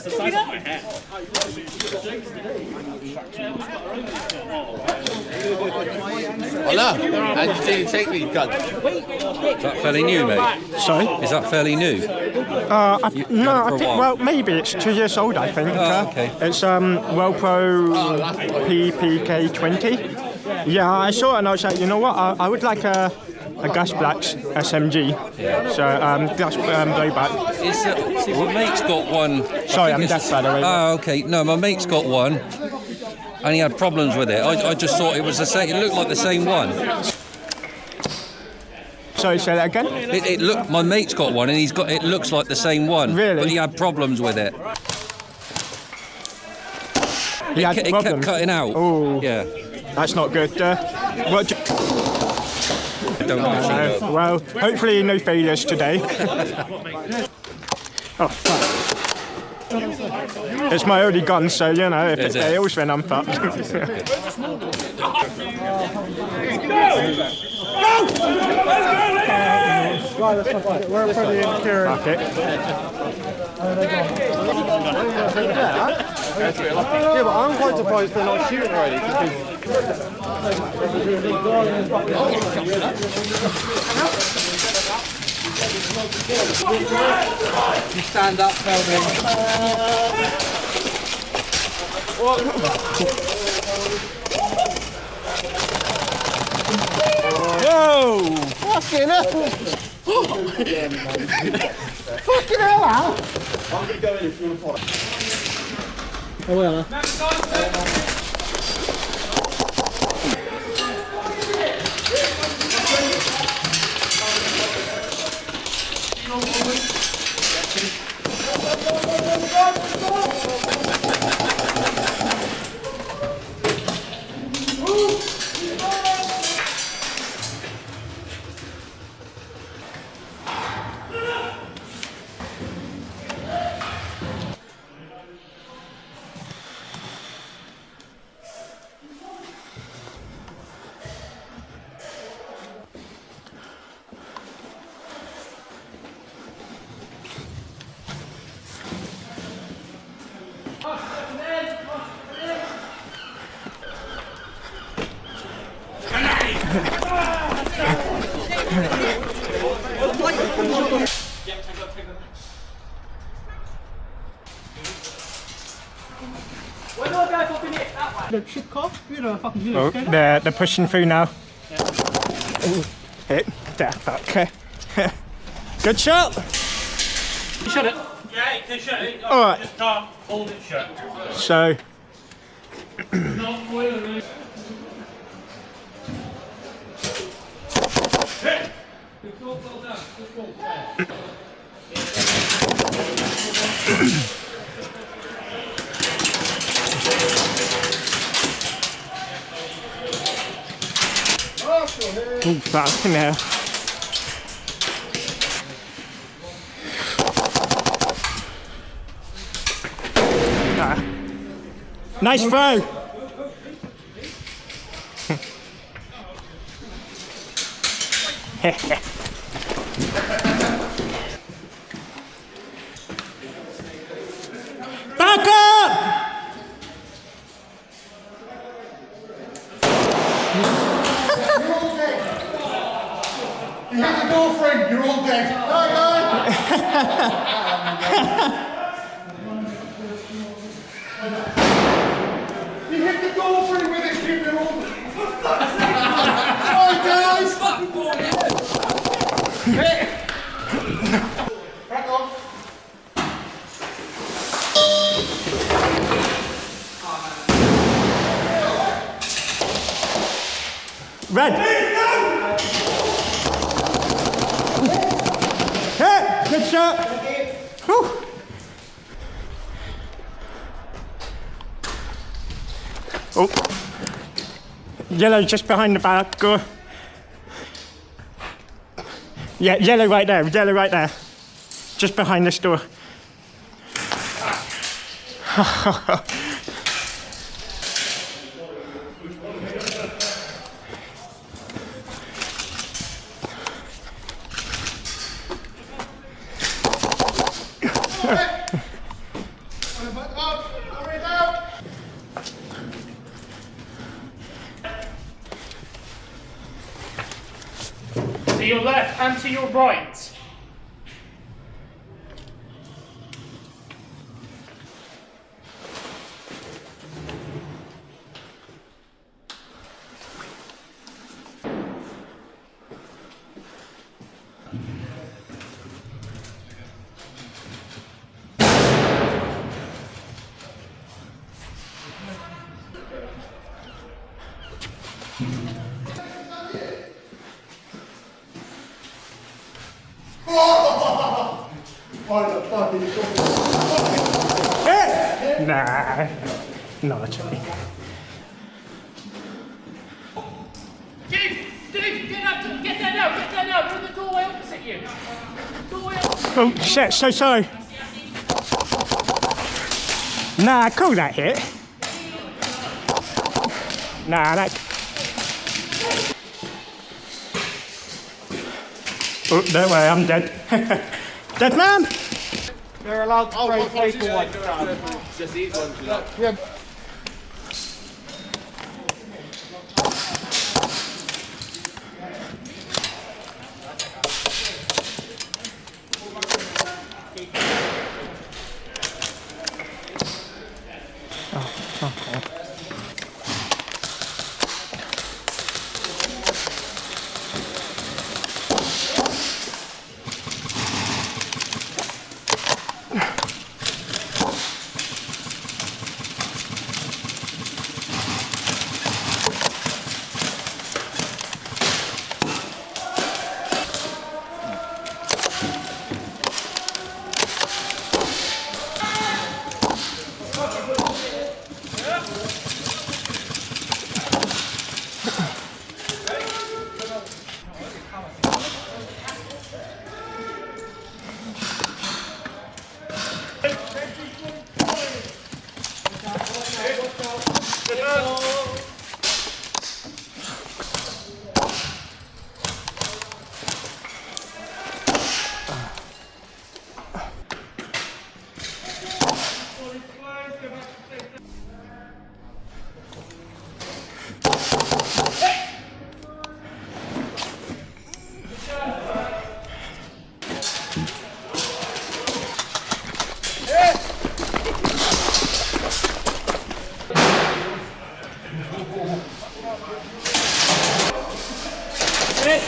the size of my head. Hello, how did you take these guns? Is that fairly new, mate? Sorry? Is that fairly new? No, I think, well, maybe it's 2 years old, I think. Oh, okay. It's Pro PPK-20. Yeah, I saw it and I was like, you know what, I would like a Gas Black's SMG. Yeah. So, Gas blowback. See, my mate's got one. Sorry, I'm deaf, by the way. Oh, okay. No, my mate's got one, and he had problems with it. I just thought it was the same. It looked like the same one. Sorry, say that again? It looked. My mate's got one, and it looks like the same one. Really? But he had problems with it. It kept cutting out. Oh. Yeah. That's not good. What? Don't actually know. Well, hopefully no failures today. Oh, fuck. It's my only gun, so, you know, if it fails, then I'm fucked. Go! Right, let's fuck it. We're pretty in Kieran. Fuck it. Yeah, but I'm quite surprised they're not shooting already because You stand up, Melvin. Whoa! fucking hell! Fucking hell, Al! I'm gonna go in if you want to follow. Oh, well. Oh, they're pushing through now. Ooh, hit. There, fuck. Good shot! You shut it. Yeah, you can shut it. Alright. Just can't hold it shut. So, oh, fucking hell. Ah. Nice throw! Back up! You have a girlfriend, you're all dead. You hit the girlfriend with it, kid, you're all dead. Alright, guys! Back off. Red! Hey, good shot! Whew. Oh. Yellow just behind the back. Go. Yeah, yellow right there. Yellow right there. Just behind this door. your left and to your right. Nah, not actually. Get there now, we're in the doorway opposite you. Oh shit, so sorry. Nah, call that hit. Nah, that. Oh, don't worry, I'm dead. Dead man! They're allowed to play people like that. Just these ones, look.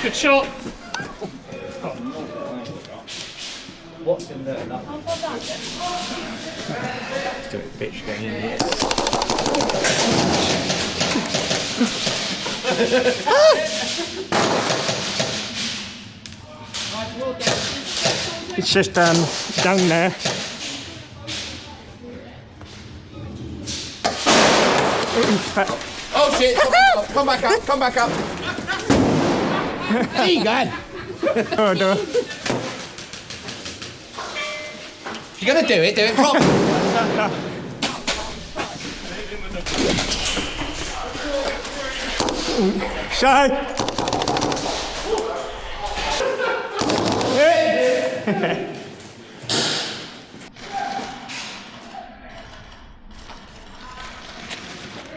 Good shot. What's in there? Good bitch going in here. It's just down there. Oh shit! Come back up! Come back up! There you go. Oh no. If you're gonna do it properly. Shy.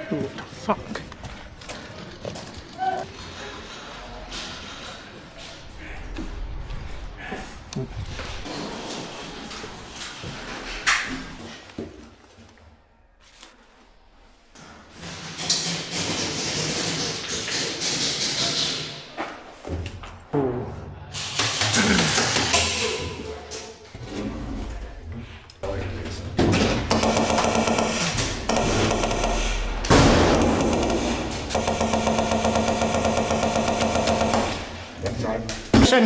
What the fuck? Listen.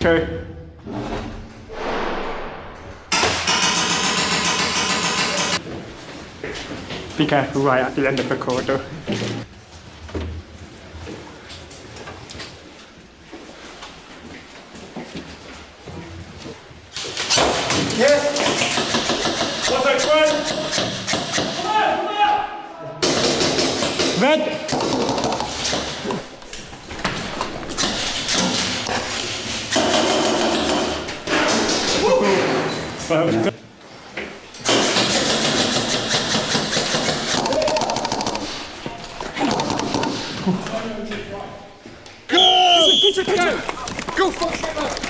Okay. Be careful right at the end of the corridor. Red! Well, Go, fuck shit, man.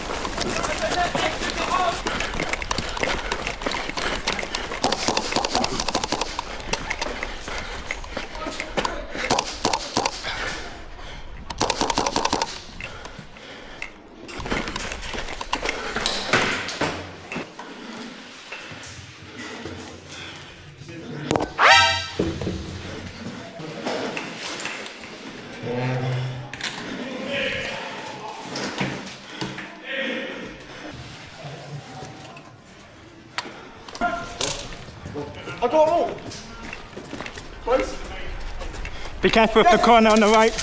I got them all. Close. be careful of the corner on the right.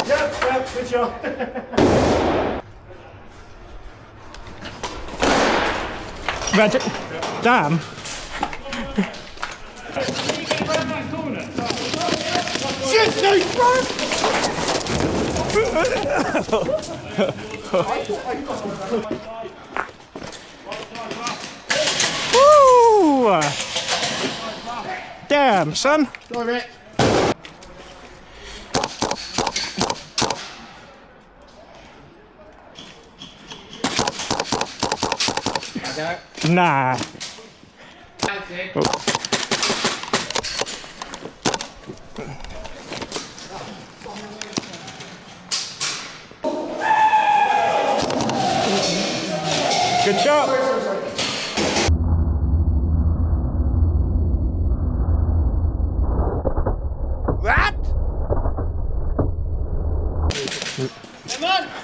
Yeah, good job. Red, damn. Shit, no, Woo! Damn, son. Sorry, mate. Nah. Good shot. What? Come on!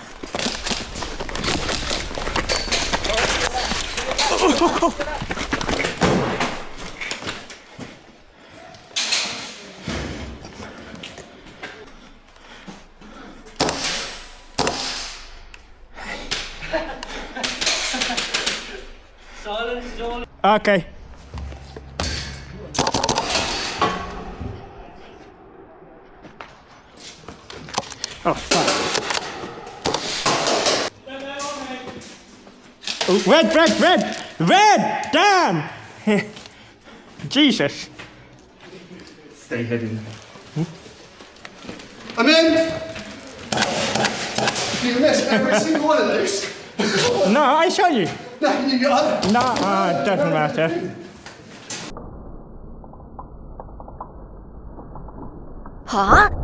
Silence is all. Okay. Oh, fuck. Oh, red, red, red! Red! Damn! Jesus. Stay hidden. I'm in! You missed every single one of those. No, I shot you. No, you got it. No, it doesn't matter. Huh?